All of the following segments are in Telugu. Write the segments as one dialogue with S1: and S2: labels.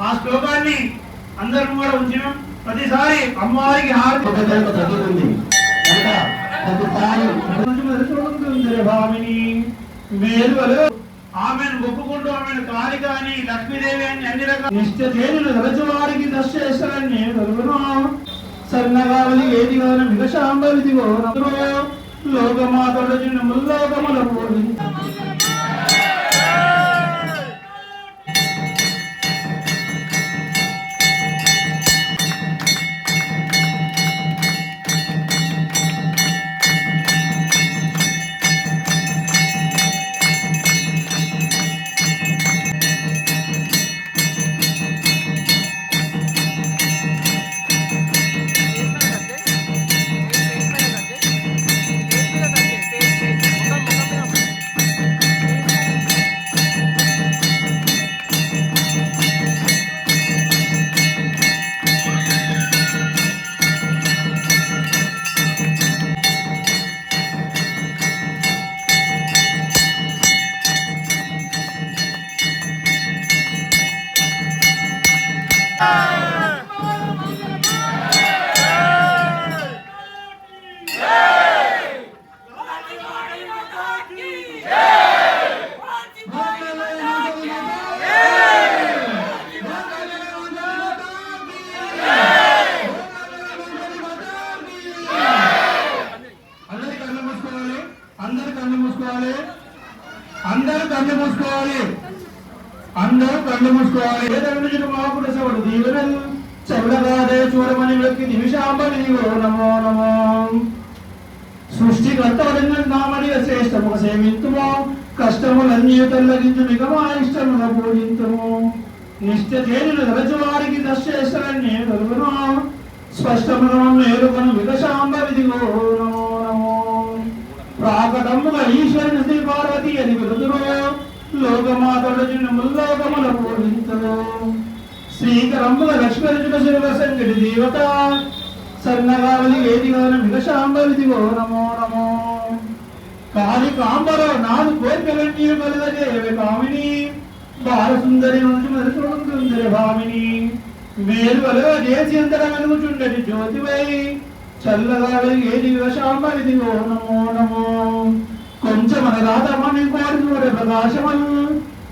S1: ఆ శ్లోకాన్ని అందరూ కూడా ఉంచిన ప్రతిసారి అమ్మవారికి హారతి ఆమెను ఒప్పుకుంటూ ఆమెను కాళిక అని లక్ష్మీదేవి అని అన్ని రకాల నిష్ఠేనులు తలచువారికి దర్శేశ్వరని నేను కలుగును సన్నగావలి ఏది కావాలి మిగశాంబవిదిగో లోకమాతడు చిన్న ముల్లోకముల పోలి అందరూ కళ్ళు మూసుకోవాలి మహాపురుషుడు దీవెనలు చౌడగాదే చూడమని వ్యక్తి నిమిషాంబలివో నమో నమో సృష్టికర్త నామడి శ్రేష్టము సేవింతుమో కష్టములన్నీ తొలగించు మిగమా ఇష్టముల పూజింతుము నిష్ఠ చేనులు తలచువారికి దర్శేశ్వరని కలుగును స్పష్టమును మేలుకొను వికశాంబలిదిగో నమో నమో ప్రాకటముగా ఈశ్వరుని శ్రీ పార్వతి అని పిలుతురు లోకమాతడు చిన్న ముల్లోకముల పూజింతురు శ్రీకరంబుల లక్ష్మీరజుల శివుల సంగటి దేవత సన్నగావలి వేదిగాన మిగశాంబలిదిగో నమో నమో కాలి కాంబలో నాదు కోరికలన్నీ కలుగజేవి కామిని బాలసుందరి నుంచి మరుసుందరి భామిని మేలువలో చేసి అంతర వెలుగుచుండటి జ్యోతివై చల్లగావలి ఏది విగశాంబలిదిగో నమో నమో కొంచెమన రాధమని కోరి ప్రకాశమన్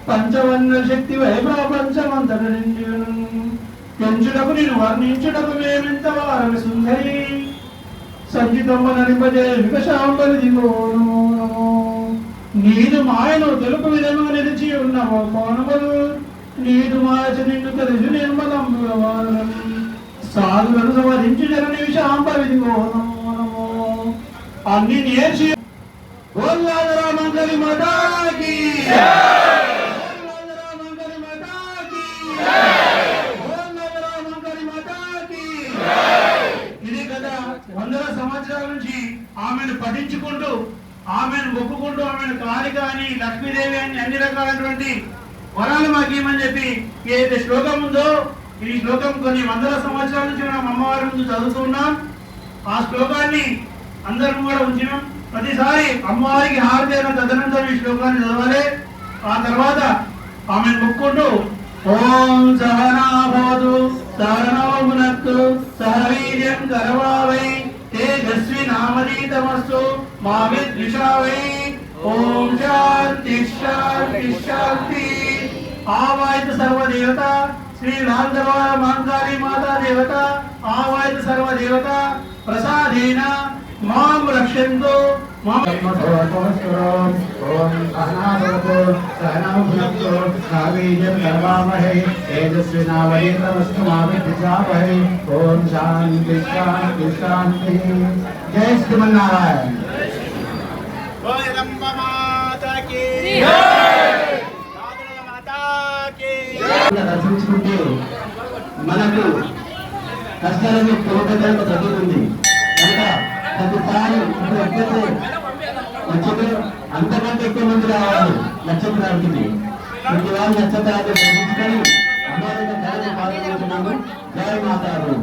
S1: పంచవన్న శక్తి వై ప్రపంచమంతట నిండును పెంచుటకు నేను వర్ణించుటకు మేమెంత వారమి సుందరి సంచితమ్మ నడిపజే వికశాంబలిదిగో నమో నమో నీదు మాయను తెలుపు విధముగా నిలిచి ఉన్నవో కోనములు నీదు మాయచ నిన్ను తెలిసి నిర్మలంబులవారు సాధులను సంవరించు జనని విశాంబలిదిగో నమో నమో అన్ని నేర్చి మంగళి మాతాకి ఇది గత 100 సంవత్సరాల నుంచి ఆమెను పఠించుకుంటూ ఆమెను ఒప్పుకుంటూ ఆమెను కాళిక అని లక్ష్మీదేవి అని అన్ని రకాలైనటువంటి వరాలు మాకేమని చెప్పి ఏదైతే శ్లోకం ఉందో ఈ శ్లోకం కొన్ని 100 సంవత్సరాల నుంచి మనం అమ్మవారి ముందు చదువుతున్నాం ఆ శ్లోకాన్ని అందరం కూడా ఉంచినాం ప్రతిసారి అమ్మవారికి హారతి అయిన తదనంతరం ఈ శ్లోకాన్ని చదవాలి ఆ తర్వాత ఆమెను మొక్కుంటూ ఓం సహనా భవతు సహనో భునక్తు సహ వీర్యం కరవావై తేజస్వి నామదీతమస్తు మా విద్విషావై ఓం శాంతి శాంతి శాంతి ఆవాయిత సర్వదేవత శ్రీ రాందవార మాంకాళీ మాతా దేవత ఆవాయిత సర్వదేవత ప్రసాదేన మాం రక్షంతు మాం ఓం అనాభవతు సహనౌ భునక్తు సావీర్యం కరవామహే తేజస్వినావధీతమస్తు మా విద్విషావహై ఓం శాంతి శాంతి శాంతి జై శ్రీమన్నారాయణ జై రంభ మాతా కీ జై మాతా కీ దర్శించుకుంటే మనకు కష్టాలను పోగొట్టడానికి తగ్గుతుంది ప్రతిసారి అంతకంటే ఎక్కువ మంది రావాలి నక్షత్రానికి ప్రతి వాళ్ళు నక్షత్రాన్ని ప్రకటించుకొని అమ్మాయి జయ మాతారు.